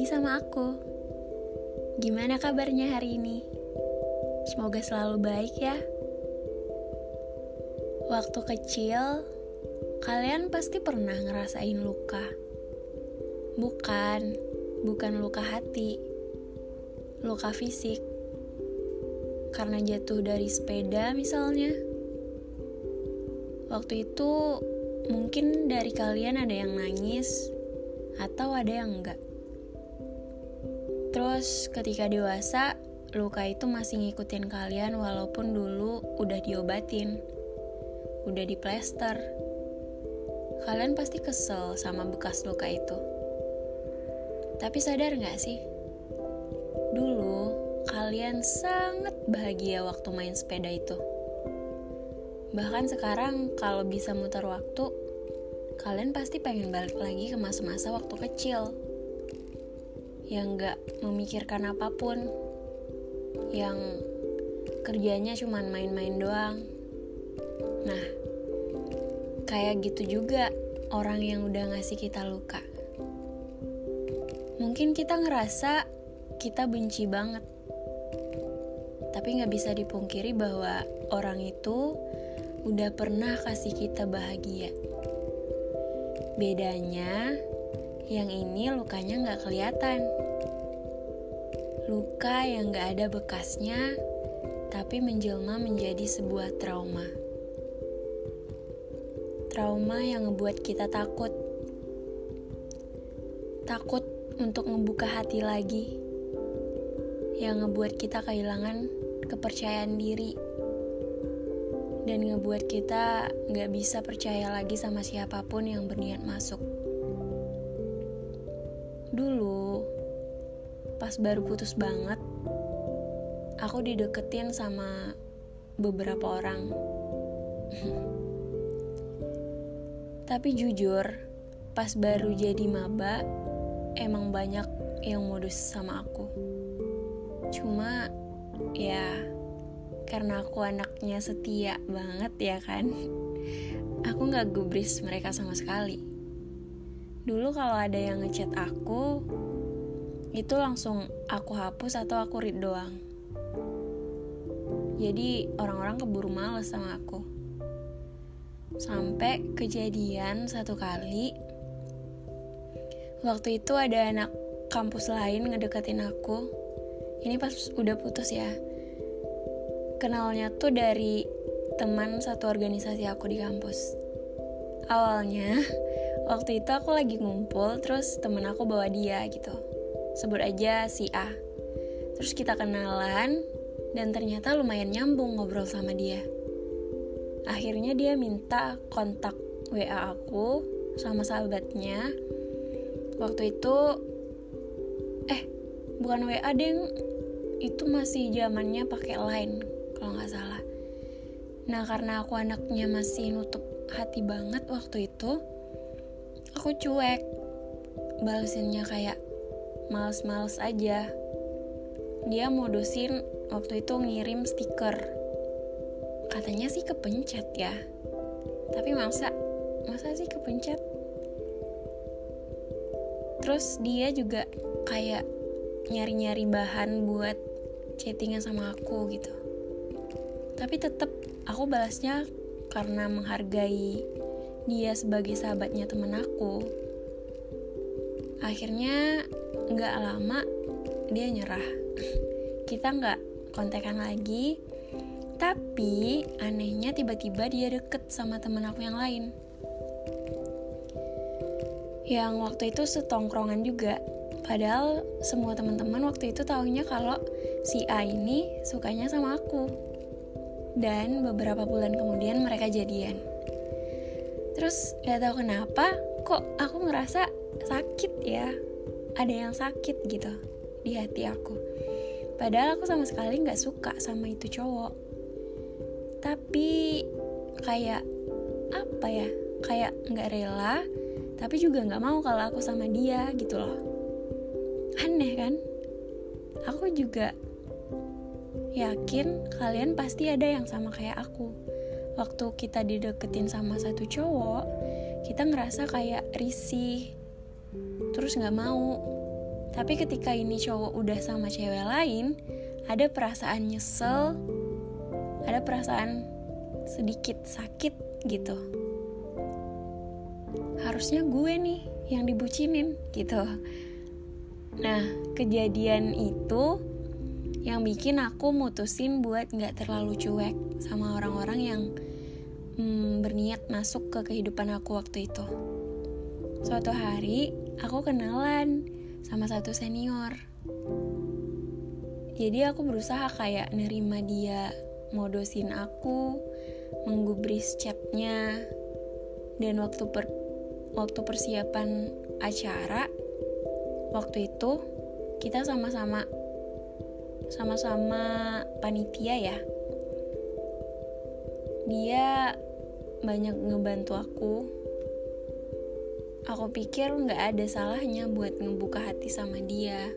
lagi sama aku. Gimana kabarnya hari ini? Semoga selalu baik ya. Waktu kecil, kalian pasti pernah ngerasain luka. Bukan luka hati, luka fisik. Karena jatuh dari sepeda misalnya. Waktu itu mungkin dari kalian ada yang nangis atau ada yang enggak. Terus ketika dewasa, luka itu masih ngikutin kalian walaupun dulu udah diobatin, udah diplester. Kalian pasti kesel sama bekas luka itu. Tapi sadar gak sih? Dulu kalian sangat bahagia waktu main sepeda itu. Bahkan sekarang kalau bisa muter waktu, kalian pasti pengen balik lagi ke masa-masa waktu kecil yang gak memikirkan apapun, yang kerjanya cuma main-main doang. Nah, kayak gitu juga orang yang udah ngasih kita luka. Mungkin kita ngerasa kita benci banget, tapi gak bisa dipungkiri bahwa orang itu udah pernah kasih kita bahagia. Bedanya, yang ini lukanya gak kelihatan. Luka yang gak ada bekasnya, tapi menjelma menjadi sebuah trauma. Trauma yang ngebuat kita takut. Takut untuk ngebuka hati lagi. Yang ngebuat kita kehilangan kepercayaan diri. Dan ngebuat kita gak bisa percaya lagi sama siapapun yang berniat masuk. Dulu, pas baru putus banget, aku dideketin sama beberapa orang. Tapi jujur, pas baru jadi maba, emang banyak yang modus sama aku. Cuma, ya, karena aku anaknya setia banget ya kan, aku gak gubris mereka sama sekali. Dulu kalau ada yang ngechat aku, itu langsung aku hapus atau aku read doang. Jadi orang-orang keburu males sama aku. Sampai kejadian satu kali, waktu itu ada anak kampus lain ngedeketin aku. Ini pas udah putus ya. Kenalnya tuh dari teman satu organisasi aku di kampus. Awalnya, waktu itu aku lagi ngumpul, terus temen aku bawa dia gitu. Sebut aja si A. Terus kita kenalan, dan ternyata lumayan nyambung ngobrol sama dia. Akhirnya dia minta kontak WA aku sama sahabatnya. Waktu itu, bukan WA deng, itu masih zamannya pakai Line kalau nggak salah. Nah karena aku anaknya masih nutup hati banget waktu itu, aku cuek, balesinnya kayak males-males aja. Dia modusin waktu itu ngirim stiker, katanya sih kepencet ya, tapi masa sih kepencet. Terus dia juga kayak nyari-nyari bahan buat chattingan sama aku gitu. Tapi tetap aku balasnya karena menghargai dia sebagai sahabatnya temen aku. Akhirnya gak lama dia nyerah. Kita gak kontekan lagi. Tapi anehnya tiba-tiba dia deket sama temen aku yang lain, yang waktu itu setongkrongan juga. Padahal semua teman-teman waktu itu taunya kalau si A ini sukanya sama aku. Dan beberapa bulan kemudian mereka jadian. Terus gak tahu kenapa kok aku ngerasa sakit ya. Ada yang sakit gitu di hati aku. Padahal aku sama sekali gak suka sama itu cowok. Tapi kayak apa ya, kayak gak rela, tapi juga gak mau kalau aku sama dia gitu loh. Aneh kan? Aku juga yakin kalian pasti ada yang sama kayak aku. Waktu kita dideketin sama satu cowok, kita ngerasa kayak risih, terus gak mau. Tapi ketika ini cowok udah sama cewek lain, ada perasaan nyesel, ada perasaan sedikit sakit gitu. Harusnya gue nih yang dibucinin gitu. Nah, kejadian itu yang bikin aku mutusin buat gak terlalu cuek sama orang-orang yang berniat masuk ke kehidupan aku waktu itu. Suatu hari, aku kenalan sama satu senior. Jadi aku berusaha kayak nerima dia, modosin aku, menggubris chatnya. Dan waktu persiapan acara, waktu itu kita sama-sama panitia ya. Dia banyak ngebantu aku. Aku pikir gak ada salahnya buat ngebuka hati sama dia.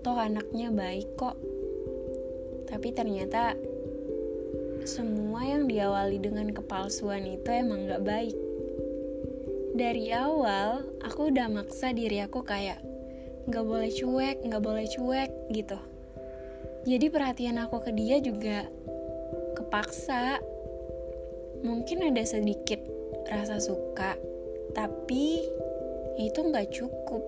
Toh anaknya baik kok. Tapi ternyata semua yang diawali dengan kepalsuan itu emang gak baik. Dari awal aku udah maksa diri aku kayak gak boleh cuek gitu. Jadi perhatian aku ke dia juga kepaksa. Mungkin ada sedikit rasa suka, tapi itu gak cukup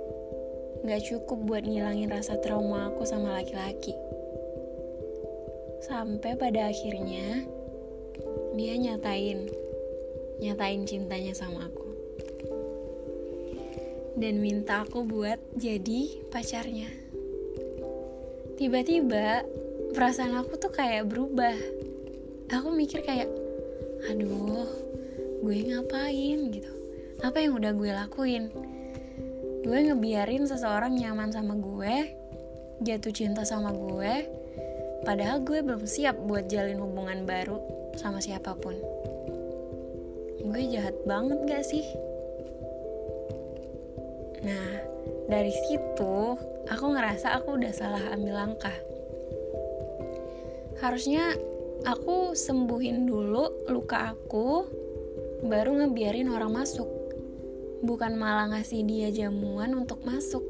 buat ngilangin rasa trauma aku sama laki-laki. Sampai pada akhirnya dia nyatain cintanya sama aku dan minta aku buat jadi pacarnya. Tiba-tiba perasaan aku tuh kayak berubah. Aku mikir kayak, aduh, gue ngapain gitu? Apa yang udah gue lakuin? Gue ngebiarin seseorang nyaman sama gue, jatuh cinta sama gue, padahal gue belum siap buat jalin hubungan baru sama siapapun. Gue jahat banget gak sih? Nah, dari situ aku ngerasa aku udah salah ambil langkah. Harusnya aku sembuhin dulu luka aku, baru ngebiarin orang masuk. Bukan malah ngasih dia jamuan untuk masuk.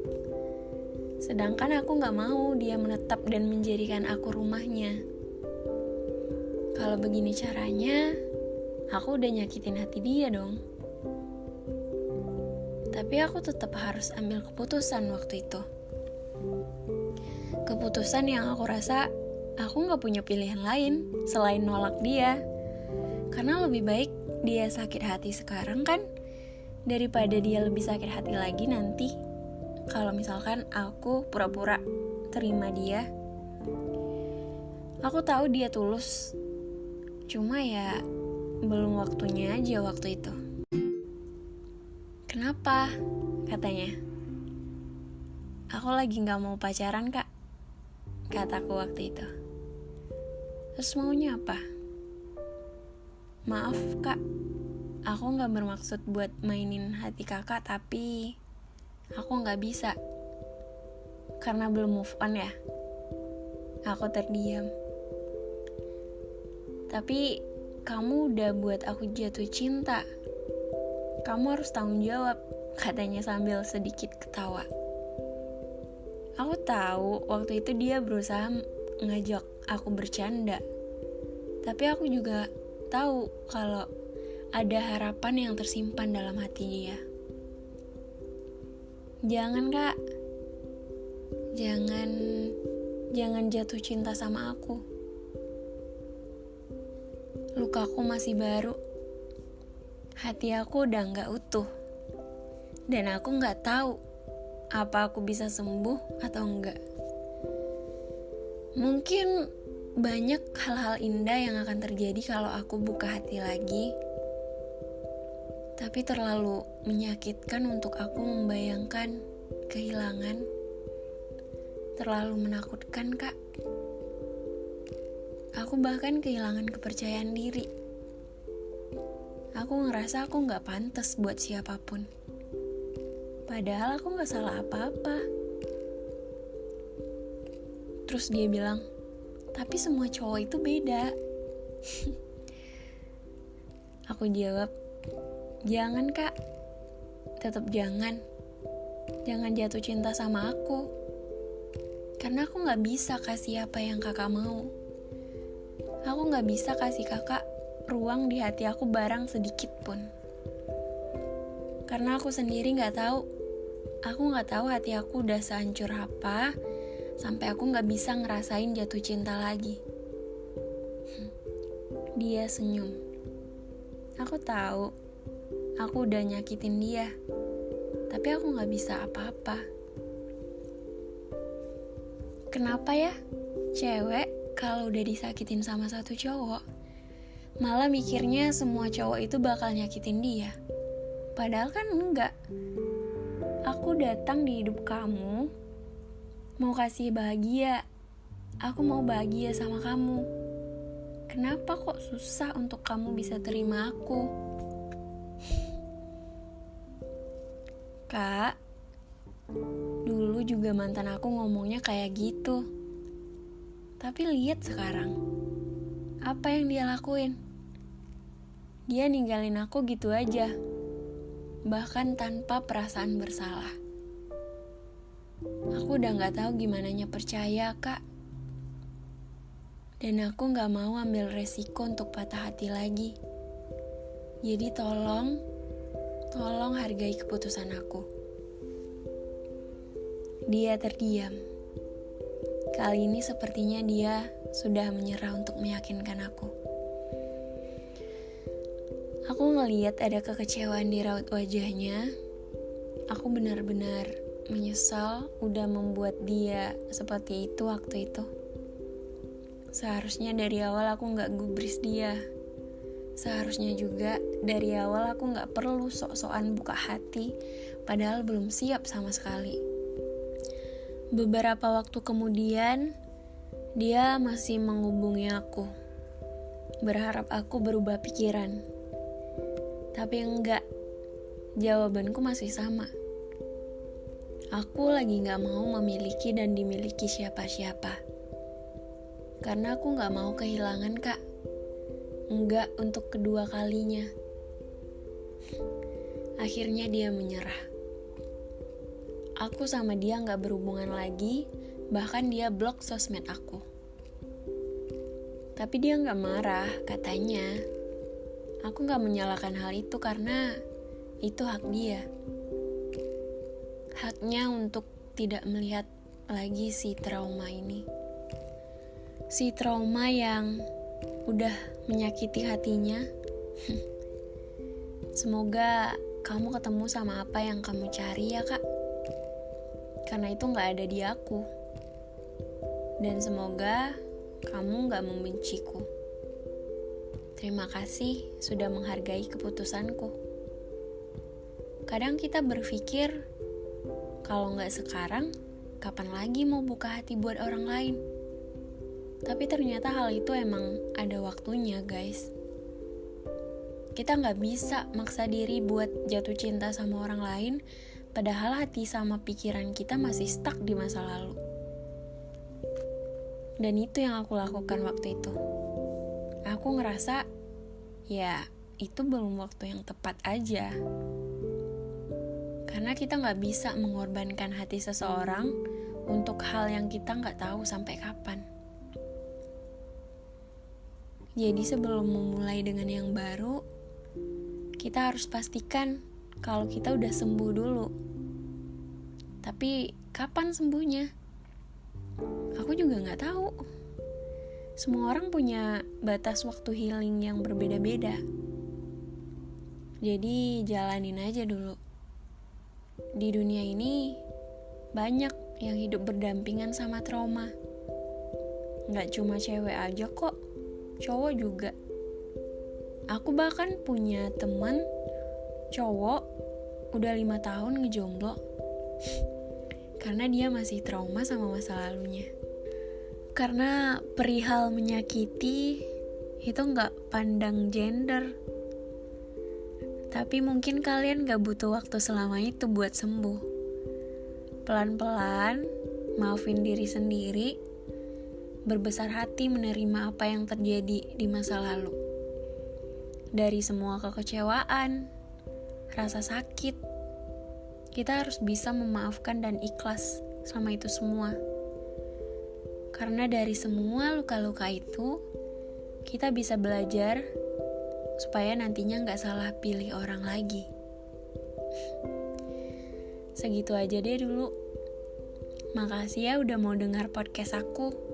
Sedangkan aku gak mau dia menetap dan menjadikan aku rumahnya. Kalau begini caranya, aku udah nyakitin hati dia dong. Tapi aku tetap harus ambil keputusan waktu itu. Keputusan yang aku rasa aku gak punya pilihan lain selain nolak dia. Karena lebih baik dia sakit hati sekarang kan, daripada dia lebih sakit hati lagi nanti kalau misalkan aku pura-pura terima dia. Aku tahu dia tulus, cuma ya belum waktunya aja waktu itu. Kenapa? Katanya. Aku lagi gak mau pacaran kak, kataku waktu itu. Terus maunya apa? Maaf kak, aku gak bermaksud buat mainin hati kakak, tapi aku gak bisa. Karena belum move on ya. Aku terdiam. Tapi kamu udah buat aku jatuh cinta. Kamu harus tanggung jawab, katanya sambil sedikit ketawa. Aku tahu waktu itu dia berusaha ngajak aku bercanda. Tapi aku juga tahu kalau ada harapan yang tersimpan dalam hati dia. Jangan kak, jangan jatuh cinta sama aku. Lukaku masih baru. Hati aku udah gak utuh. Dan aku gak tahu apa aku bisa sembuh atau enggak. Mungkin banyak hal-hal indah yang akan terjadi kalau aku buka hati lagi. Tapi terlalu menyakitkan untuk aku membayangkan kehilangan. Terlalu menakutkan kak. Aku bahkan kehilangan kepercayaan diri. Aku ngerasa aku gak pantas buat siapapun. Padahal aku gak salah apa-apa. Terus dia bilang, tapi semua cowok itu beda. Aku jawab, jangan kak, tetap jangan. Jangan jatuh cinta sama aku. Karena aku gak bisa kasih apa yang kakak mau. Aku gak bisa kasih kakak ruang di hati aku barang sedikit pun. Karena aku sendiri gak tahu. Aku gak tahu hati aku udah sehancur apa sampai aku gak bisa ngerasain jatuh cinta lagi. Dia senyum. Aku tahu aku udah nyakitin dia, tapi aku gak bisa apa-apa. Kenapa ya cewek kalau udah disakitin sama satu cowok malah mikirnya semua cowok itu bakal nyakitin dia? Padahal kan enggak. Aku datang di hidup kamu mau kasih bahagia. Aku mau bahagia sama kamu. Kenapa kok susah untuk kamu bisa terima aku? Kak, dulu juga mantan aku ngomongnya kayak gitu. Tapi lihat sekarang, apa yang dia lakuin? Dia ninggalin aku gitu aja, bahkan tanpa perasaan bersalah. Aku udah gak tahu gimananya percaya, Kak. Dan aku gak mau ambil resiko untuk patah hati lagi. Jadi tolong hargai keputusan aku. Dia terdiam. Kali ini sepertinya dia sudah menyerah untuk meyakinkan aku. Aku ngeliat ada kekecewaan di raut wajahnya. Aku benar-benar menyesal udah membuat dia seperti itu waktu itu. Seharusnya dari awal aku gak gubris dia. Seharusnya juga dari awal aku gak perlu sok-sokan buka hati, padahal belum siap sama sekali. Beberapa waktu kemudian, dia masih menghubungi aku, berharap aku berubah pikiran. Tapi enggak, jawabanku masih sama. Aku lagi gak mau memiliki dan dimiliki siapa-siapa. Karena aku gak mau kehilangan, Kak. Enggak untuk kedua kalinya. Akhirnya dia menyerah. Aku sama dia gak berhubungan lagi, bahkan dia blok sosmed aku. Tapi dia gak marah, katanya. Aku gak menyalahkan hal itu karena itu hak dia. Haknya untuk tidak melihat lagi si trauma ini. Si trauma yang udah menyakiti hatinya. Semoga kamu ketemu sama apa yang kamu cari ya, Kak. Karena itu gak ada di aku. Dan semoga kamu gak membenciku. Terima kasih sudah menghargai keputusanku. Kadang kita berpikir, kalau gak sekarang, kapan lagi mau buka hati buat orang lain? Tapi ternyata hal itu emang ada waktunya, guys. Kita gak bisa maksa diri buat jatuh cinta sama orang lain, padahal hati sama pikiran kita masih stuck di masa lalu. Dan itu yang aku lakukan waktu itu. Aku ngerasa, ya itu belum waktu yang tepat aja. Karena kita gak bisa mengorbankan hati seseorang untuk hal yang kita gak tahu sampai kapan. Jadi sebelum memulai dengan yang baru, kita harus pastikan kalau kita udah sembuh dulu. Tapi kapan sembuhnya? Aku juga gak tahu. Semua orang punya batas waktu healing yang berbeda-beda. Jadi jalanin aja dulu. Di dunia ini banyak yang hidup berdampingan sama trauma. Gak cuma cewek aja kok, cowok juga. Aku bahkan punya teman cowok udah 5 tahun ngejomblo karena dia masih trauma sama masa lalunya. Karena perihal menyakiti itu gak pandang gender. Tapi mungkin kalian gak butuh waktu selama itu buat sembuh. Pelan-pelan maafin diri sendiri, berbesar hati menerima apa yang terjadi di masa lalu. Dari semua kekecewaan, rasa sakit, kita harus bisa memaafkan dan ikhlas sama itu semua. Karena dari semua luka-luka itu, kita bisa belajar supaya nantinya gak salah pilih orang lagi. Segitu aja deh dulu. Makasih ya udah mau dengar podcast aku.